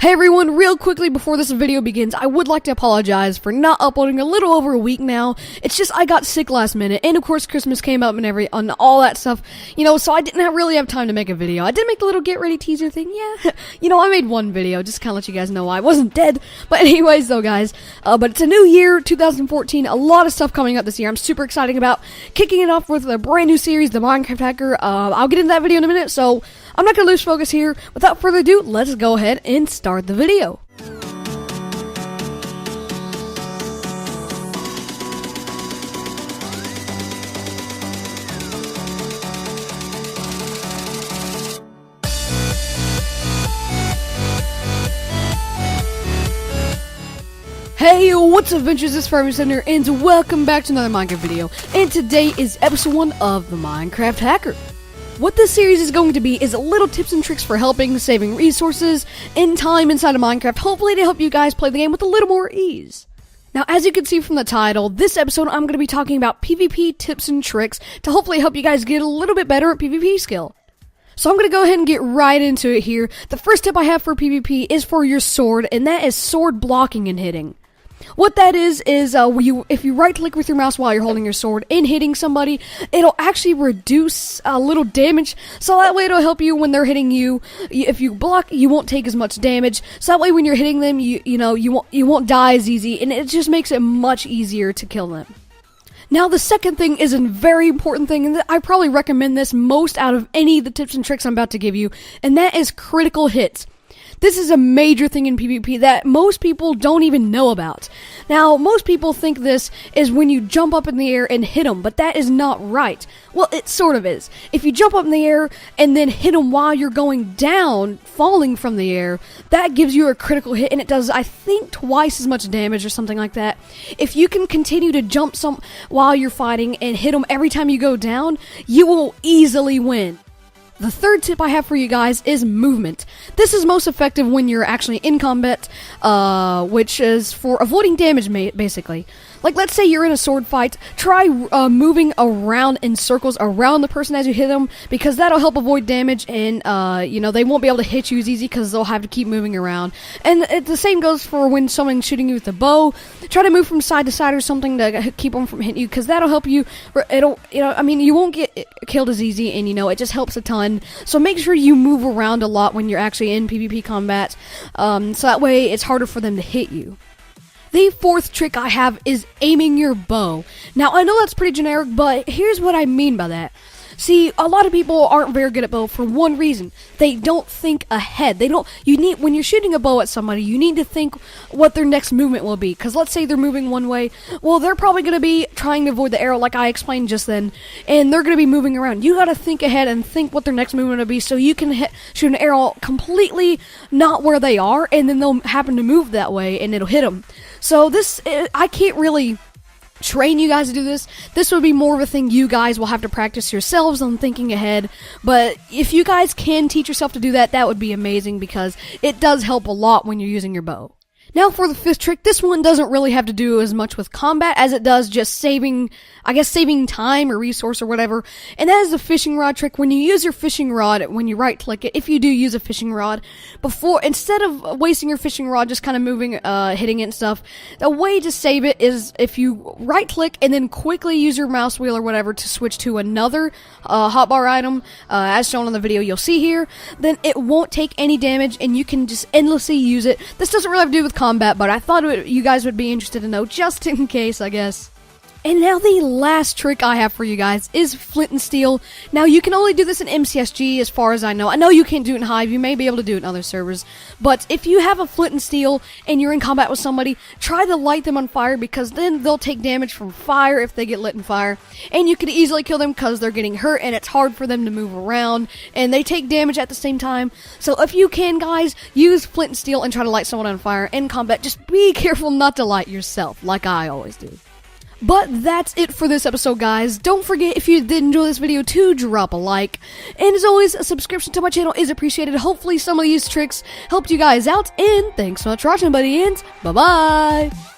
Hey everyone, real quickly before this video begins, I would like to apologize for not uploading a little over a week now. It's just I got sick last minute, and of course Christmas came up and all that stuff, so I didn't really have time to make a video. I did make the little get ready teaser thing, yeah. I made one video, just to kind of let you guys know I wasn't dead. But anyways though guys, but it's a new year, 2014, a lot of stuff coming up this year. I'm super excited about kicking it off with a brand new series, The Minecraft Hacker. I'll get into that video in a minute, so I'm not going to lose focus here. Without further ado, let's go ahead and start the video. Hey, what's up, Adventures? This is Farming Center, and welcome back to another Minecraft video. And today is episode 1 of The Minecraft Hacker. What this series is going to be is little tips and tricks for saving resources and time inside of Minecraft, hopefully to help you guys play the game with a little more ease. Now, as you can see from the title, this episode I'm going to be talking about PvP tips and tricks to hopefully help you guys get a little bit better at PvP skill. So I'm going to go ahead and get right into it here. The first tip I have for PvP is for your sword, and that is sword blocking and hitting. What that is if you right click with your mouse while you're holding your sword and hitting somebody, it'll actually reduce a little damage, so that way it'll help you when they're hitting you. If you block, you won't take as much damage, so that way when you're hitting them, you won't die as easy, and it just makes it much easier to kill them. Now, the second thing is a very important thing, and I probably recommend this most out of any of the tips and tricks I'm about to give you, and that is critical hits. This is a major thing in PvP that most people don't even know about. Now, most people think this is when you jump up in the air and hit them, but that is not right. Well, it sort of is. If you jump up in the air and then hit them while you're going down, falling from the air, that gives you a critical hit, and it does, I think, twice as much damage or something like that. If you can continue to jump while you're fighting and hit them every time you go down, you will easily win. The third tip I have for you guys is movement. This is most effective when you're actually in combat, which is for avoiding damage, basically. Like, let's say you're in a sword fight, try moving around in circles around the person as you hit them, because that'll help avoid damage, and, they won't be able to hit you as easy because they'll have to keep moving around. And the same goes for when someone's shooting you with a bow. Try to move from side to side or something to keep them from hitting you, because that'll help you. You won't get killed as easy, and, it just helps a ton. So make sure you move around a lot when you're actually in PvP combat, so that way it's harder for them to hit you. The fourth trick I have is aiming your bow. Now, I know that's pretty generic, but here's what I mean by that. See, a lot of people aren't very good at bow for one reason. They don't think ahead. When you're shooting a bow at somebody, you need to think what their next movement will be. Because let's say they're moving one way, well, they're probably going to be trying to avoid the arrow like I explained just then, and they're going to be moving around. You got to think ahead and think what their next movement will be, so you can shoot an arrow completely not where they are, and then they'll happen to move that way, and it'll hit them. So I can't really train you guys to do this. This would be more of a thing you guys will have to practice yourselves on thinking ahead, but if you guys can teach yourself to do that, that would be amazing, because it does help a lot when you're using your bow. Now for the fifth trick, this one doesn't really have to do as much with combat as it does just saving time or resource or whatever, and that is the fishing rod trick. When you use your fishing rod, when you right click it, if you do use a fishing rod, instead of wasting your fishing rod just kind of moving, hitting it and stuff, the way to save it is if you right click and then quickly use your mouse wheel or whatever to switch to another hotbar item, as shown on the video you'll see here, then it won't take any damage and you can just endlessly use it. This doesn't really have to do with combat, but I thought you guys would be interested to know, just in case, I guess. And now the last trick I have for you guys is flint and steel. Now, you can only do this in MCSG as far as I know. I know you can't do it in Hive. You may be able to do it in other servers. But if you have a flint and steel and you're in combat with somebody, try to light them on fire, because then they'll take damage from fire if they get lit in fire. And you can easily kill them because they're getting hurt and it's hard for them to move around. And they take damage at the same time. So if you can, guys, use flint and steel and try to light someone on fire in combat. Just be careful not to light yourself, like I always do. But that's it for this episode, guys. Don't forget, if you did enjoy this video, to drop a like. And as always, a subscription to my channel is appreciated. Hopefully some of these tricks helped you guys out. And thanks so much for watching, buddy, and bye-bye!